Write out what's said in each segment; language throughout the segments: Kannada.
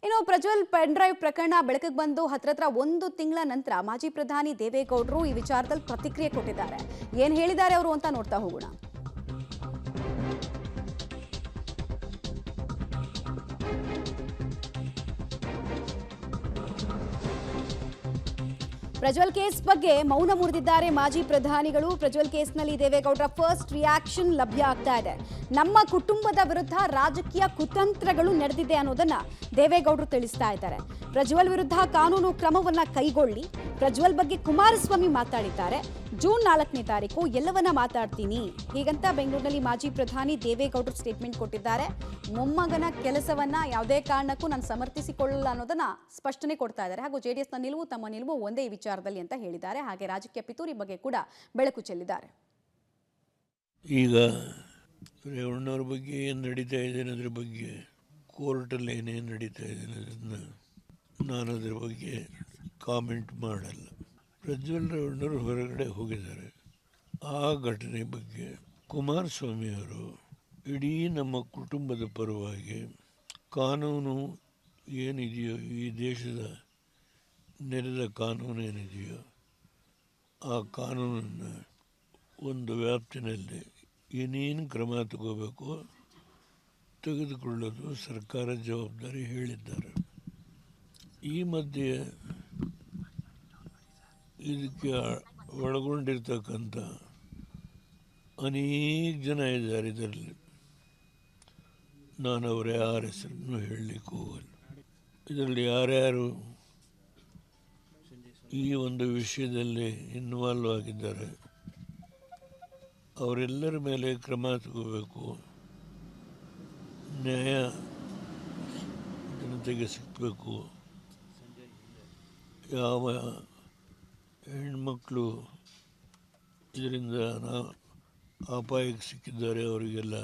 ಇನ್ನು ಪ್ರಜ್ವಲ್ ಪೆನ್ ಡ್ರೈವ್ ಪ್ರಕರಣ ಬೆಳಕಿಗೆ ಬಂದು ಹತ್ರ 1 ತಿಂಗಳ ನಂತರ ಮಾಜಿ ಪ್ರಧಾನಿ ದೇವೇಗೌಡರು ಈ ವಿಚಾರದಲ್ಲಿ ಪ್ರತಿಕ್ರಿಯೆ ಕೊಟ್ಟಿದ್ದಾರೆ. ಏನು ಹೇಳಿದ್ದಾರೆ ಅವರು ಅಂತ ನೋಡ್ತಾ ಹೋಗೋಣ. ಪ್ರಜ್ವಲ್ ಕೇಸ್ ಬಗ್ಗೆ ಮೌನ ಮುರಿದಿದ್ದಾರೆ ಮಾಜಿ ಪ್ರಧಾನಿಗಳು. ಪ್ರಜ್ವಲ್ ಕೇಸ್ನಲ್ಲಿ ದೇವೇಗೌಡರ ಫಸ್ಟ್ ರಿಯಾಕ್ಷನ್ ಲಭ್ಯ ಆಗ್ತಾ ಇದೆ. ನಮ್ಮ ಕುಟುಂಬದ ವಿರುದ್ಧ ರಾಜಕೀಯ ಕುತಂತ್ರಗಳು ನಡೆದಿದೆ ಅನ್ನೋದನ್ನ ದೇವೇಗೌಡರು ತಿಳಿಸ್ತಾ ಇದ್ದಾರೆ. ಪ್ರಜ್ವಲ್ ವಿರುದ್ಧ ಕಾನೂನು ಕ್ರಮವನ್ನ ಕೈಗೊಳ್ಳಿ. ಪ್ರಜ್ವಲ್ ಬಗ್ಗೆ ಕುಮಾರಸ್ವಾಮಿ ಮಾತಾಡಿದ್ದಾರೆ. ಜೂನ್ 4ನೇ ತಾರೀಕು ಎಲ್ಲವನ್ನ ಮಾತಾಡ್ತೀನಿ ಹೀಗಂತ ಬೆಂಗಳೂರಿನಲ್ಲಿ ಮಾಜಿ ಪ್ರಧಾನಿ ದೇವೇಗೌಡರು ಸ್ಟೇಟ್ಮೆಂಟ್ ಕೊಟ್ಟಿದ್ದಾರೆ. ಮೊಮ್ಮಗನ ಕೆಲಸವನ್ನ ಯಾವುದೇ ಕಾರಣಕ್ಕೂ ನಾನು ಸಮರ್ಥಿಸಿಕೊಳ್ಳಲ್ಲ ಅನ್ನೋದನ್ನ ಸ್ಪಷ್ಟನೆ ಕೊಡ್ತಾ ಇದ್ದಾರೆ. ಹಾಗೂ ಜೆಡಿಎಸ್ನ ನಿಲುವು ತಮ್ಮ ನಿಲುವು ಒಂದೇ ಈ ವಿಚಾರದಲ್ಲಿ ಅಂತ ಹೇಳಿದ್ದಾರೆ. ಹಾಗೆ ರಾಜಕೀಯ ಪಿತೂರಿ ಬಗ್ಗೆ ಕೂಡ ಬೆಳಕು ಚೆಲ್ಲಿದ್ದಾರೆ. ಈಗ ರೇವಣ್ಣವ್ರ ಬಗ್ಗೆ ಏನು ನಡೀತಾ ಇದೆ ಅನ್ನೋದ್ರ ಬಗ್ಗೆ ಕೋರ್ಟಲ್ಲಿ ಏನೇನು ನಡೀತಾ ಇದೆ ಅನ್ನೋದನ್ನು ನಾನು ಅದ್ರ ಬಗ್ಗೆ ಕಾಮೆಂಟ್ ಮಾಡಲ್ಲ. ಪ್ರಜ್ವಲ್ ರೇವಣ್ಣವರು ಹೊರಗಡೆ ಹೋಗಿದ್ದಾರೆ. ಆ ಘಟನೆ ಬಗ್ಗೆ ಕುಮಾರಸ್ವಾಮಿಯವರು ಇಡೀ ನಮ್ಮ ಕುಟುಂಬದ ಪರವಾಗಿ ಕಾನೂನು ಏನಿದೆಯೋ, ಈ ದೇಶದ ನೆರೆದ ಕಾನೂನು ಏನಿದೆಯೋ ಆ ಕಾನೂನನ್ನು ಒಂದು ವ್ಯಾಪ್ತಿನಲ್ಲಿ ಏನೇನು ಕ್ರಮ ತಗೋಬೇಕು ತೆಗೆದುಕೊಳ್ಳೋದು ಸರ್ಕಾರ ಜವಾಬ್ದಾರಿ ಹೇಳಿದ್ದಾರೆ. ಈ ಮಧ್ಯೆ ಇದಕ್ಕೆ ಒಳಗೊಂಡಿರ್ತಕ್ಕಂಥ ಅನೇಕ ಜನ ಇದ್ದಾರೆ. ಇದರಲ್ಲಿ ನಾನು ಅವರ ಯಾರ ಹೆಸರನ್ನು ಹೇಳಲಿಕ್ಕೆ ಹೋಗಲ್ಲ. ಇದರಲ್ಲಿ ಯಾರ್ಯಾರು ಈ ಒಂದು ವಿಷಯದಲ್ಲಿ ಇನ್ವಾಲ್ವ್ ಆಗಿದ್ದಾರೆ ಅವರೆಲ್ಲರ ಮೇಲೆ ಕ್ರಮ ತಗೋಬೇಕು. ನ್ಯಾಯ ಜನತೆಗೆ ಸಿಗಬೇಕು. ಯಾವ ಹೆಣ್ಮಕ್ಳು ಇದರಿಂದ ಅಪಾಯಕ್ಕೆ ಸಿಕ್ಕಿದ್ದಾರೆ ಅವರಿಗೆಲ್ಲ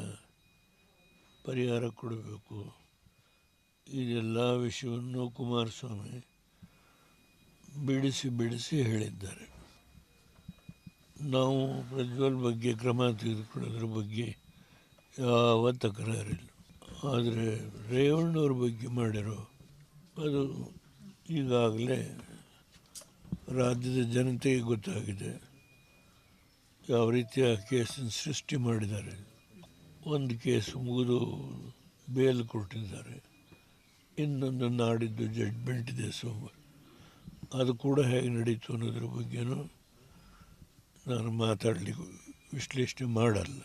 ಪರಿಹಾರ ಕೊಡಬೇಕು. ಇದೆಲ್ಲ ವಿಷಯವನ್ನು ಕುಮಾರಸ್ವಾಮಿ ಬಿಡಿಸಿ ಹೇಳಿದ್ದಾರೆ. ನಾವು ಪ್ರಜ್ವಲ್ ಬಗ್ಗೆ ಕ್ರಮ ತೆಗೆದುಕೊಳ್ಳೋದ್ರ ಬಗ್ಗೆ ಯಾವ ತಕರಾರಿಲ್ಲ. ಆದರೆ ರೇವಣ್ಣವ್ರ ಬಗ್ಗೆ ಮಾಡಿರೋ ಅದು ಈಗಾಗಲೇ ರಾಜ್ಯದ ಜನತೆಗೆ ಗೊತ್ತಾಗಿದೆ. ಯಾವ ರೀತಿಯ ಕೇಸನ್ನು ಸೃಷ್ಟಿ ಮಾಡಿದ್ದಾರೆ. ಒಂದು ಕೇಸ್ ಮುಗಿದು ಬೇಲ್ ಕೊಟ್ಟಿದ್ದಾರೆ. ಇನ್ನೊಂದು ನಾಡಿದ್ದು ಜಡ್ಜ್ಮೆಂಟ್ ಇದೆ ಸೋಮವಾರ. ಅದು ಕೂಡ ಹೇಗೆ ನಡೀತು ಅನ್ನೋದ್ರ ಬಗ್ಗೆನೂ ನಾನು ಮಾತಾಡಲಿಕ್ಕೆ ವಿಶ್ಲೇಷಣೆ ಮಾಡಲ್ಲ.